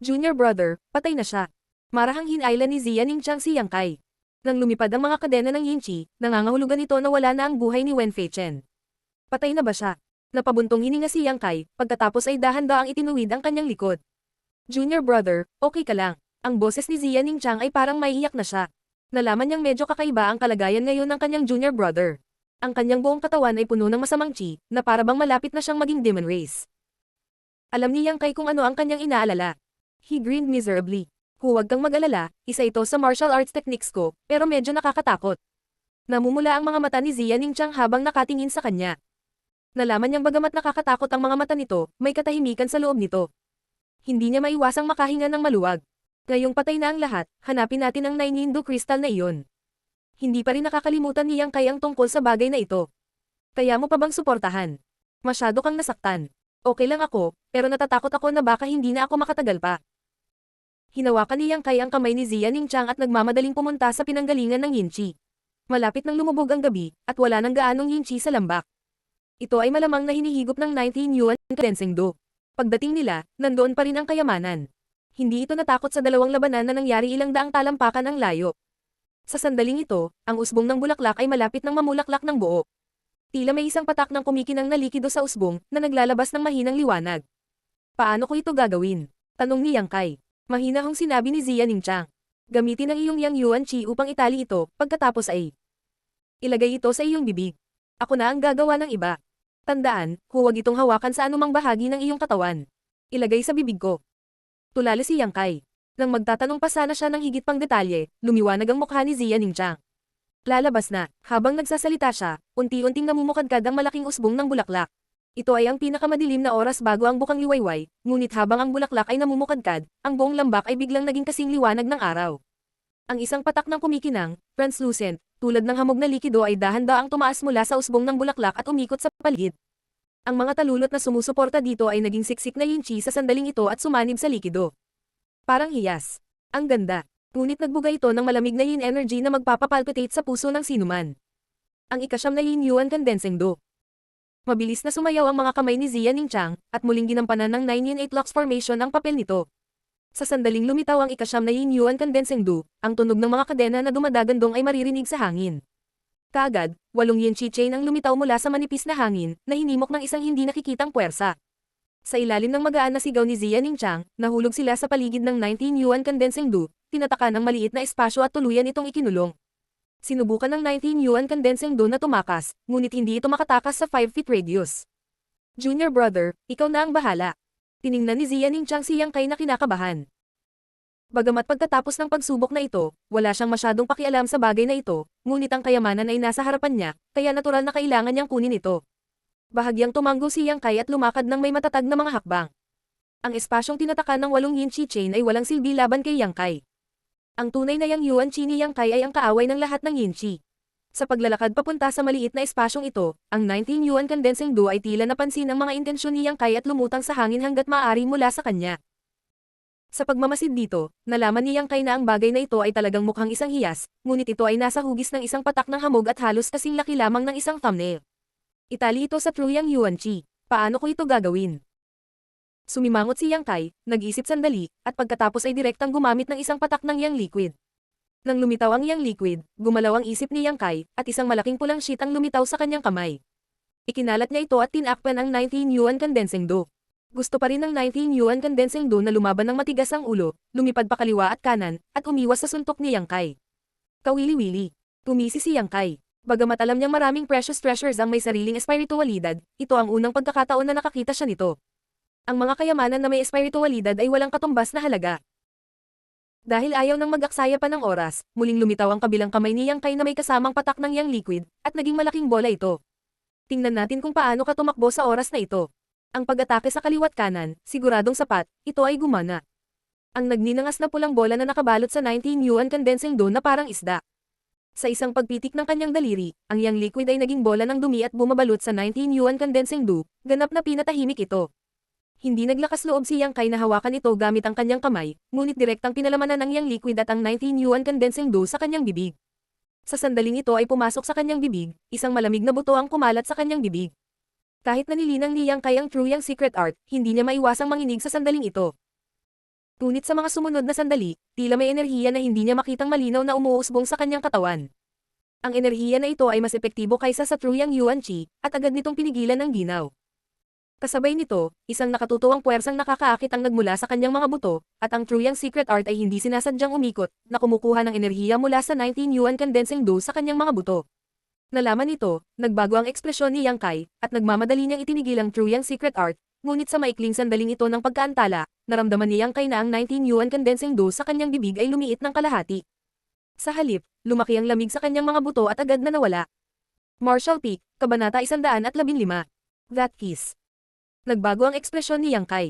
Junior brother, patay na siya. Marahang hinayla ni Ziya Ningchang si Yang Kai. Nang lumipad ang mga kadena ng Yin Chi, nangangahulugan ito na wala na ang buhay ni Wen Feichen. Patay na ba siya? Napabuntong hininga si Yang Kai, pagkatapos ay dahan-daang itinuwid ang kanyang likod. Junior brother, okay ka lang. Ang boses ni Ziya Ningchang ay parang maiiyak na siya. Nalaman niyang medyo kakaiba ang kalagayan ngayon ng kanyang junior brother. Ang kanyang buong katawan ay puno ng masamang chi, na para bang malapit na siyang maging demon race. Alam ni Yang Kai kung ano ang kanyang inaalala. He grinned miserably. Huwag kang mag-alala, isa ito sa martial arts techniques ko, pero medyo nakakatakot. Namumula ang mga mata ni Ziya Ningchang habang nakatingin sa kanya. Nalaman niyang bagamat nakakatakot ang mga mata nito, may katahimikan sa loob nito. Hindi niya maiwasang makahinga ng maluwag. Ngayong patay na ang lahat, hanapin natin ang Nine Hindu Crystal na iyon. Hindi pa rin nakakalimutan ni Yang Kai ang tungkol sa bagay na ito. Kaya mo pa bang suportahan? Masyado kang nasaktan. Okay lang ako, pero natatakot ako na baka hindi na ako makatagal pa. Hinawakan ni Yang Kai ang kamay ni Ziya Ningchang at nagmamadaling pumunta sa pinanggalingan ng Yin Chi. Malapit nang lumubog ang gabi, at wala nang gaanong Yin Chi sa lambak. Ito ay malamang na hinihigop ng 19 Yuan Condensing Do. Pagdating nila, nandoon pa rin ang kayamanan. Hindi ito natakot sa dalawang labanan na nangyari ilang daang talampakan ang layo. Sa sandaling ito, ang usbong ng bulaklak ay malapit ng mamulaklak ng buo. Tila may isang patak ng kumikinang na likido sa usbong na naglalabas ng mahinang liwanag. Paano ko ito gagawin? Tanong ni Yang Kai. Mahinahong sinabi ni Ziya Ningchang. Gamitin ang iyong Yang Yuan Chi upang itali ito, pagkatapos ay ilagay ito sa iyong bibig. Ako na ang gagawa ng iba. Tandaan, huwag itong hawakan sa anumang bahagi ng iyong katawan. Ilagay sa bibig ko. Tulala si Yang Kai. Nang magtatanong pa sana siya ng higit pang detalye, lumiwanag ang mukha ni Ziya Ningchang. Lalabas na, habang nagsasalita siya, unti-unting namumukadkad ang malaking usbong ng bulaklak. Ito ay ang pinakamadilim na oras bago ang bukang liwayway, ngunit habang ang bulaklak ay namumukadkad, ang buong lambak ay biglang naging kasing liwanag ng araw. Ang isang patak ng kumikinang, translucent, tulad ng hamog na likido ay dahan-daang tumaas mula sa usbong ng bulaklak at umikot sa paligid. Ang mga talulot na sumusuporta dito ay naging siksik na Yin Chi sa sandaling ito at sumanib sa likido. Parang hiyas. Ang ganda. Ngunit nagbuga ito ng malamig na Yin energy na magpapapalpitate sa puso ng sinuman. Ang ikasyam na Yin Yuan Condensing Do. Mabilis na sumayaw ang mga kamay ni Ziya Ningchang, at muling ginampanan ng 9 Yin 8 Locks Formation ang papel nito. Sa sandaling lumitaw ang ikasyam na Yin Yuan Condensing Do, ang tunog ng mga kadena na dumadagandong ay maririnig sa hangin. Kaagad, 8 Yin Chi chain ang lumitaw mula sa manipis na hangin, na hinimok ng isang hindi nakikitang puwersa. Sa ilalim ng magaan na sigaw ni Ziya Ningchang, nahulog sila sa paligid ng 19 Yuan Condensing Do, tinatakan ng maliit na espasyo at tuluyan itong ikinulong. Sinubukan ng 19 Yuan Condensing Do na tumakas, ngunit hindi ito makatakas sa 5 feet radius. Junior brother, ikaw na ang bahala. Tiningnan ni Ziya Ningchang si Yang Kai na kinakabahan. Bagamat pagkatapos ng pagsubok na ito, wala siyang masyadong pakialam sa bagay na ito, ngunit ang kayamanan ay nasa harapan niya, kaya natural na kailangan niyang kunin ito. Bahagyang tumanggo si Yang Kai at lumakad ng may matatag na mga hakbang. Ang espasyong tinatakan ng 8 Yin Chi chain ay walang silbi laban kay Yang Kai. Ang tunay na Yang Yuan Chi ni Yang Kai ay ang kaaway ng lahat ng Yin Chi. Sa paglalakad papunta sa maliit na espasyong ito, ang 19 Yuan Condensing Do ay tila napansin ang mga intensyon ni Yang Kai at lumutang sa hangin hanggat maaari mula sa kanya. Sa pagmamasid dito, nalaman ni Yang Kai na ang bagay na ito ay talagang mukhang isang hiyas, ngunit ito ay nasa hugis ng isang patak ng hamog at halos kasing laki lamang ng isang thumbnail. Itali ito sa True Yang Yuan Chi. Paano ko ito gagawin? Sumimangot si Yang Kai, nag-isip sandali, at pagkatapos ay direktang gumamit ng isang patak ng Yang Liquid. Nang lumitaw ang Yang Liquid, gumalaw ang isip ni Yang Kai, at isang malaking pulang sheet ang lumitaw sa kanyang kamay. Ikinalat niya ito at tinakpan ang 19 Yuan Condensing Do. Gusto pa rin ng 19 Yuan Condensing Do na lumaban ng matigas ang ulo, lumipad pa kaliwa at kanan, at umiwas sa suntok ni Yang Kai. Kawili-wili. Tumisi si Yang Kai. Bagamat alam niyang maraming precious treasures ang may sariling espiritualidad, ito ang unang pagkakataon na nakakita siya nito. Ang mga kayamanan na may espiritualidad ay walang katumbas na halaga. Dahil ayaw nang mag-aksaya pa ng oras, muling lumitaw ang kabilang kamay ni Yang Kai na may kasamang patak ng Yang Liquid, at naging malaking bola ito. Tingnan natin kung paano ka tumakbo sa oras na ito. Ang pag-atake sa kaliwat kanan, siguradong sapat, ito ay gumana. Ang nagninangas na pulang bola na nakabalot sa 19 Yuan Condensing Do na parang isda. Sa isang pagpitik ng kanyang daliri, ang Yang Liquid ay naging bola ng dumi at bumabalot sa 19 Yuan Condensing Do, ganap na pinatahimik ito. Hindi naglakas loob si Yang Kai na hawakan ito gamit ang kanyang kamay, ngunit direktang pinalamanan ng Yang Liquid at ang 19 Yuan Condensing Dough sa kanyang bibig. Sa sandaling ito ay pumasok sa kanyang bibig, isang malamig na buto ang kumalat sa kanyang bibig. Kahit nanilinang ni Yang Kai ang True Yang Secret Art, hindi niya maiwasang manginig sa sandaling ito. Ngunit sa mga sumunod na sandali, tila may enerhiya na hindi niya makitang malinaw na umuusbong sa kanyang katawan. Ang enerhiya na ito ay mas epektibo kaysa sa True Yang Yuan Qi, at agad nitong pinigilan ng ginaw. Kasabay nito, isang nakatutuwang puwersang nakakaakit ang nagmula sa kanyang mga buto, at ang True Yang Secret Art ay hindi sinasadyang umikot, na kumukuha ng enerhiya mula sa 19 Yuan Condensing Dough sa kanyang mga buto. Nalaman nito, nagbago ang ekspresyon ni Yang Kai, at nagmamadali niyang itinigil ang True Yang Secret Art, ngunit sa maikling sandaling ito ng pagkaantala, naramdaman ni Yang Kai na ang 19 Yuan Condensing Dough sa kanyang bibig ay lumiit ng kalahati. Sa halip, lumaki ang lamig sa kanyang mga buto at agad na nawala. Martial Peak, Kabanata 115. That Kiss. Nagbago ang ekspresyon ni Yang Kai.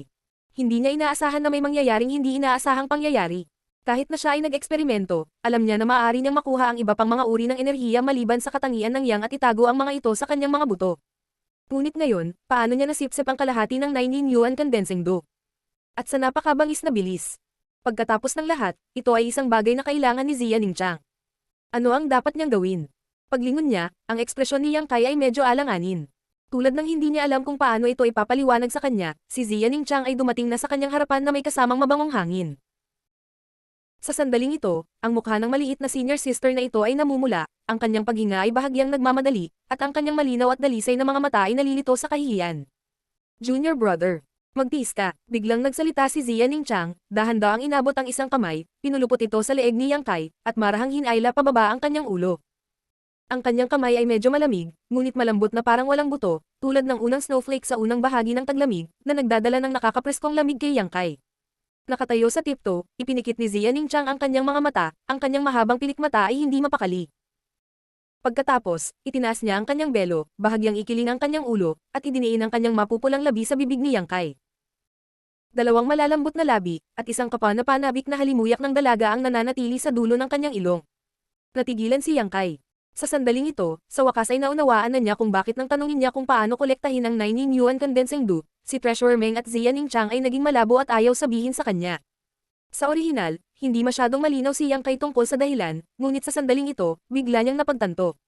Hindi niya inaasahan na may mangyayaring hindi inaasahang pangyayari. Kahit na siya ay nag-eksperimento, alam niya na maaari niyang makuha ang iba pang mga uri ng enerhiya maliban sa katangian ng Yang at itago ang mga ito sa kanyang mga buto. Ngunit ngayon, paano niya nasipsip ang kalahati ng 19 Yuan Condensing Dough? At sa napakabangis na bilis. Pagkatapos ng lahat, ito ay isang bagay na kailangan ni Zia Ningchang. Ano ang dapat niyang gawin? Paglingon niya, ang ekspresyon ni Yang Kai ay medyo alang-anin. Tulad ng hindi niya alam kung paano ito ipapaliwanag sa kanya, si Zia Ningchang ay dumating na sa kanyang harapan na may kasamang mabangong hangin. Sa sandaling ito, ang mukha ng maliit na senior sister na ito ay namumula, ang kanyang paghinga ay bahagyang nagmamadali, at ang kanyang malinaw at dalisay na mga mata ay nalilito sa kahihiyan. Junior brother, magtiis ka, biglang nagsalita si Zia Ningchang, dahan-daang inabot ang isang kamay, pinulupot ito sa leeg ni Yang Kai, at marahang hinayla pababa ang kanyang ulo. Ang kanyang kamay ay medyo malamig, ngunit malambot na parang walang buto, tulad ng unang snowflake sa unang bahagi ng taglamig, na nagdadala ng nakakapreskong lamig kay Yang Kai. Nakatayo sa tipto, ipinikit ni Zia Ningchang ang kanyang mga mata, ang kanyang mahabang pilikmata ay hindi mapakali. Pagkatapos, itinaas niya ang kanyang belo, bahagyang ikiling ang kanyang ulo, at idiniin ang kanyang mapupulang labi sa bibig ni Yang Kai. Dalawang malalambot na labi, at isang kapana-panabik na halimuyak ng dalaga ang nananatili sa dulo ng kanyang ilong. Natigilan si Yang Kai. Sa sandaling ito, sa wakas ay naunawaan na niya kung bakit nang tanungin niya kung paano kolektahin ang 19 Yuan Condensing Dough, si Treasurer Meng at Zia Ningchang ay naging malabo at ayaw sabihin sa kanya. Sa orihinal, hindi masyadong malinaw si Yang Kai tungkol sa dahilan, ngunit sa sandaling ito, bigla niyang napagtanto.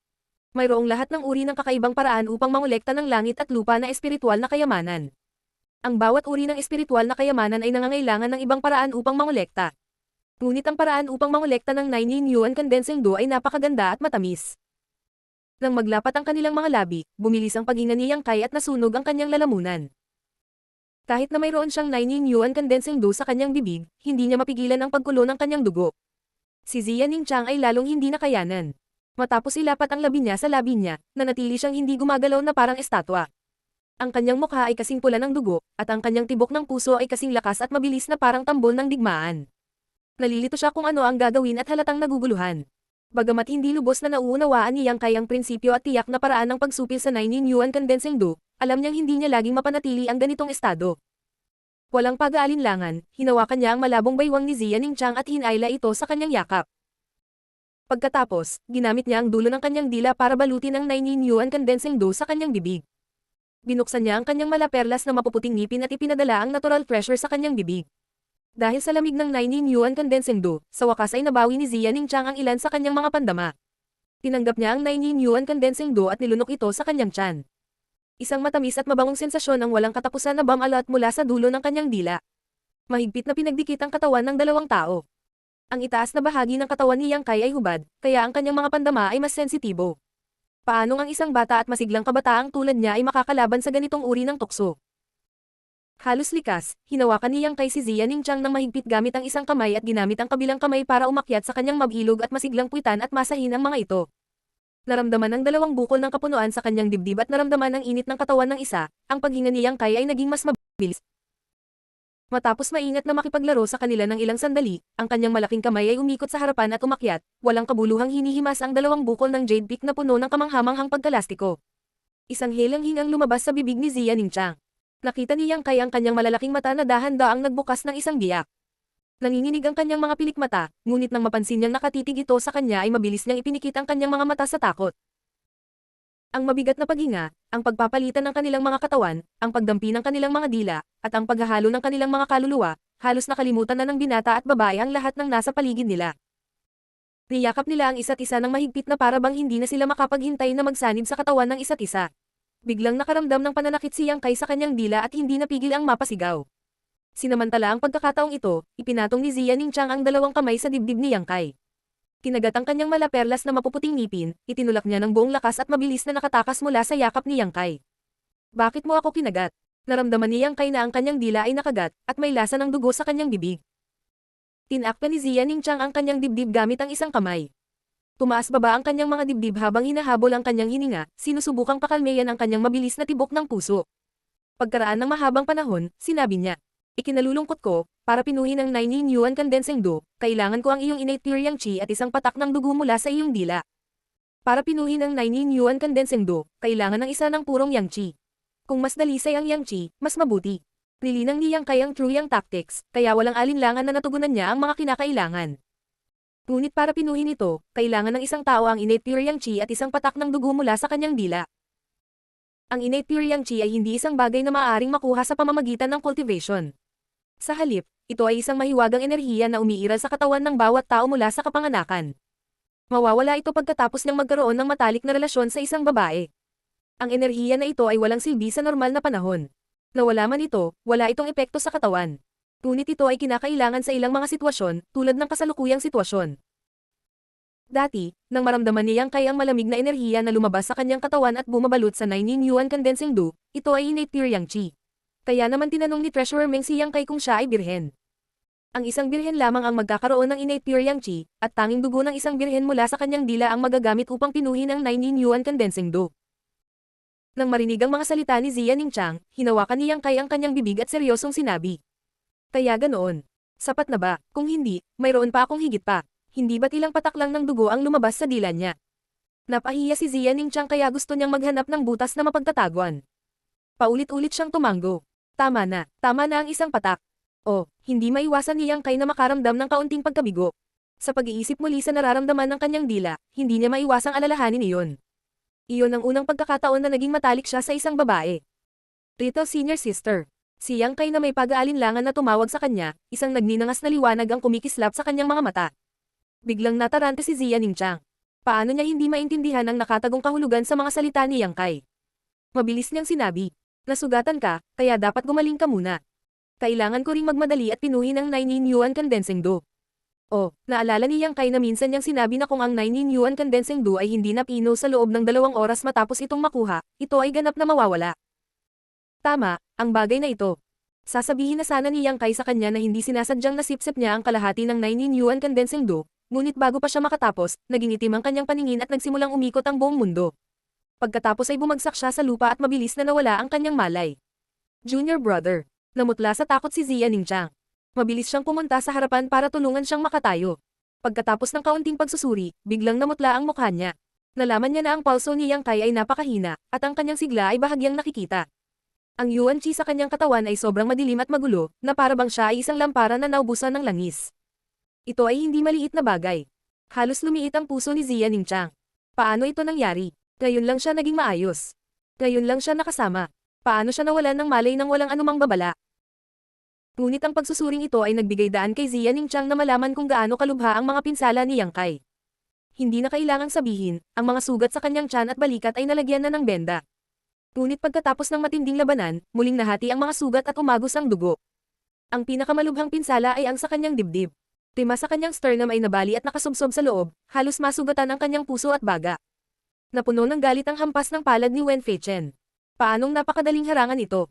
Mayroong lahat ng uri ng kakaibang paraan upang mangolekta ng langit at lupa na espiritual na kayamanan. Ang bawat uri ng espiritual na kayamanan ay nangangailangan ng ibang paraan upang mangolekta. Ngunit ang paraan upang mangolekta ng 19 Yuan Condensing Dough ay napakaganda at matamis. Nang maglapat ang kanilang mga labi, bumilis ang paghinga ni Yang Kai at nasunog ang kanyang lalamunan. Kahit na mayroon siyang 19 Yuan Condensing Dough sa kanyang bibig, hindi niya mapigilan ang pagkulo ng kanyang dugo. Si Zia Ningchang ay lalong hindi nakayanan. Matapos ilapat ang labi niya sa labi niya, nanatili siyang hindi gumagalaw na parang estatwa. Ang kanyang mukha ay kasing pula ng dugo, at ang kanyang tibok ng puso ay kasing lakas at mabilis na parang tambol ng digmaan. Nalilito siya kung ano ang gagawin at halatang naguguluhan. Bagamat hindi lubos na nauunawaan ni Yang Kai ang prinsipyo at tiyak na paraan ng pagsupil sa 19 Yuan Condensing Dough, alam niyang hindi niya laging mapanatili ang ganitong estado. Walang pag-aalinlangan, hinawakan niya ang malabong baywang ni Zia Ningchang at hinayla ito sa kanyang yakap. Pagkatapos, ginamit niya ang dulo ng kanyang dila para balutin ang 19 Yuan Condensing Dough sa kanyang bibig. Binuksan niya ang kanyang malaperlas na mapuputing ngipin at ipinadala ang natural pressure sa kanyang bibig. Dahil sa lamig ng 19 Yuan Condensing Dough, sa wakas ay nabawi ni Zia Ningchang ang ilan sa kanyang mga pandama. Tinanggap niya ang 19 Yuan Condensing Dough at nilunok ito sa kanyang tiyan. Isang matamis at mabangong sensasyon ang walang katapusan na bumalat mula sa dulo ng kanyang dila. Mahigpit na pinagdikit ang katawan ng dalawang tao. Ang itaas na bahagi ng katawan ni Yang Kai ay hubad, kaya ang kanyang mga pandama ay mas sensitibo. Paanong ang isang bata at masiglang kabataang tulad niya ay makakalaban sa ganitong uri ng tukso? Halos likas, hinawakan ni Yang Kai si Zia Ningchang ng mahigpit gamit ang isang kamay at ginamit ang kabilang kamay para umakyat sa kanyang mabilog at masiglang puwitan at masahin ang mga ito. Naramdaman ng dalawang bukol ng kapunuan sa kanyang dibdib at naramdaman ang init ng katawan ng isa, ang paghinga ni Yang Kai ay naging mas mabilis. Matapos maingat na makipaglaro sa kanila ng ilang sandali, ang kanyang malaking kamay ay umikot sa harapan at umakyat, walang kabuluhang hinihimas ang dalawang bukol ng jade pick na puno ng kamanghamanghang pagkalastiko. Isang helang hingang lumabas sa bibig ni Zia Ningchang. Nakita ni Yang Kai ang kanyang malalaking mata na dahan-daang nagbukas ng isang biyak. Nanginginig ang kanyang mga pilikmata, ngunit nang mapansin niyang nakatitig ito sa kanya ay mabilis niyang ipinikit ang kanyang mga mata sa takot. Ang mabigat na paghinga, ang pagpapalitan ng kanilang mga katawan, ang pagdampi ng kanilang mga dila, at ang paghahalo ng kanilang mga kaluluwa, halos nakalimutan na ng binata at babae ang lahat ng nasa paligid nila. Niyakap nila ang isa't isa ng mahigpit na para bang hindi na sila makapaghintay na magsanib sa katawan ng isa't isa. Biglang nakaramdam ng pananakit si Yang Kai sa kanyang dila at hindi napigil ang mapasigaw. Sinamantala ang pagkakataong ito, ipinatong ni Ziya Ningchang ang dalawang kamay sa dibdib ni Yang Kai. Kinagat ang kanyang malaperlas na mapuputing ngipin, itinulak niya ng buong lakas at mabilis na nakatakas mula sa yakap ni Yang Kai. Bakit mo ako kinagat? Naramdaman ni Yang Kai na ang kanyang dila ay nakagat, at may lasa ng dugo sa kanyang bibig. Tinakpan ni Ziya Ningchang ang kanyang dibdib gamit ang isang kamay. Tumaas baba ang kanyang mga dibdib habang hinahabol ang kanyang hininga, sinusubukang pakalmeyan ang kanyang mabilis na tibok ng puso. Pagkaraan ng mahabang panahon, sinabi niya, "Ikinalulungkot ko, para pinuhin ang 9 Yuan Condensing Do, kailangan ko ang iyong innate pure yang chi at isang patak ng dugo mula sa iyong dila. Para pinuhin ang 9 Yuan Condensing Do, kailangan ng isa ng purong yang chi. Kung mas dalisay ang yang chi, mas mabuti." Nilinang ni Yang Kai ang true yang tactics, kaya walang alinlangan na natugunan niya ang mga kinakailangan. Ngunit para pinuhin ito, kailangan ng isang tao ang innate pure yang chi at isang patak ng dugo mula sa kanyang dila. Ang innate pure yang chi ay hindi isang bagay na maaaring makuha sa pamamagitan ng cultivation. Sa halip, ito ay isang mahiwagang enerhiya na umiiral sa katawan ng bawat tao mula sa kapanganakan. Mawawala ito pagkatapos niyang magkaroon ng matalik na relasyon sa isang babae. Ang enerhiya na ito ay walang silbi sa normal na panahon. Nawala man ito, wala itong epekto sa katawan. Ngunit ito ay kinakailangan sa ilang mga sitwasyon, tulad ng kasalukuyang sitwasyon. Dati, nang maramdaman ni Yang Kai ang malamig na enerhiya na lumabas sa kanyang katawan at bumabalot sa 9 Yuan Condensing Do, ito ay innate pure yang chi. Kaya naman tinanong ni Treasurer Meng si Yang Kai kung siya ay birhen. Ang isang birhen lamang ang magkakaroon ng innate pure yang chi, at tanging dugo ng isang birhen mula sa kanyang dila ang magagamit upang pinuhin ang 9 Yuan Condensing Do. Nang marinig ang mga salita ni Ziya Ningchang, hinawakan ni Yang Kai ang kanyang bibig at seryosong sinabi, "Kaya ganoon. Sapat na ba? Kung hindi, mayroon pa akong higit pa. Hindi ba't ilang patak lang ng dugo ang lumabas sa dila niya?" Napahiya si Ziya Ningchang kaya gusto niyang maghanap ng butas na mapagtataguan. Paulit-ulit siyang tumango. Tama na ang isang patak. O, hindi maiwasan ni Yang Kai na makaramdam ng kaunting pagkabigo. Sa pag-iisip muli sa nararamdaman ng kanyang dila, hindi niya maiwasang alalahanin iyon. Iyon ang unang pagkakataon na naging matalik siya sa isang babae. Little senior sister. Si Yang Kai na may pag-aalinlangan na tumawag sa kanya, isang nagninangas na liwanag ang kumikislap sa kanyang mga mata. Biglang natarante si Ziya Ningchang. Paano niya hindi maintindihan ang nakatagong kahulugan sa mga salita ni Yang Kai? Mabilis niyang sinabi, "Nasugatan ka, kaya dapat gumaling ka muna. Kailangan ko ring magmadali at pinuhin ang 9 Yuan Condensing Do." O, naalala ni Yang Kai na minsan niyang sinabi na kung ang 9 Yuan Condensing Do ay hindi napino sa loob ng 2 oras matapos itong makuha, ito ay ganap na mawawala. Tama, ang bagay na ito. Sasabihin na sana ni Yang Kai sa kanya na hindi sinasadyang nasipsip niya ang kalahati ng 9 Yuan Condensing Do, ngunit bago pa siya makatapos, naging itim ang kanyang paningin at nagsimulang umikot ang buong mundo. Pagkatapos ay bumagsak siya sa lupa at mabilis na nawala ang kanyang malay. Junior brother. Namutla sa takot si Ziya Ningchang. Mabilis siyang pumunta sa harapan para tulungan siyang makatayo. Pagkatapos ng kaunting pagsusuri, biglang namutla ang mukha niya. Nalaman niya na ang pulso ni Yang Kai ay napakahina, at ang kanyang sigla ay bahagyang nakikita. Ang yuan chi sa kanyang katawan ay sobrang madilim at magulo, na para bang siya ay isang lampara na naubusan ng langis. Ito ay hindi maliit na bagay. Halos lumiit ang puso ni Ziya Ningchang. Paano ito nangyari? Ngayon lang siya naging maayos. Ngayon lang siya nakasama. Paano siya nawalan ng malay nang walang anumang babala? Ngunit ang pagsusuring ito ay nagbigay daan kay Ziya Ningchang na malaman kung gaano kalubha ang mga pinsala ni Yang Kai. Hindi na kailangang sabihin, ang mga sugat sa kanyang tiyan at balikat ay nalagyan na ng benda. Ngunit pagkatapos ng matinding labanan, muling nahati ang mga sugat at umagos ang dugo. Ang pinakamalubhang pinsala ay ang sa kanyang dibdib. Tima sa kanyang sternum ay nabali at nakasubsob sa loob, halos masugatan ang kanyang puso at baga. Napuno ng galit ang hampas ng palad ni Wen Feichen. Paanong napakadaling harangan ito?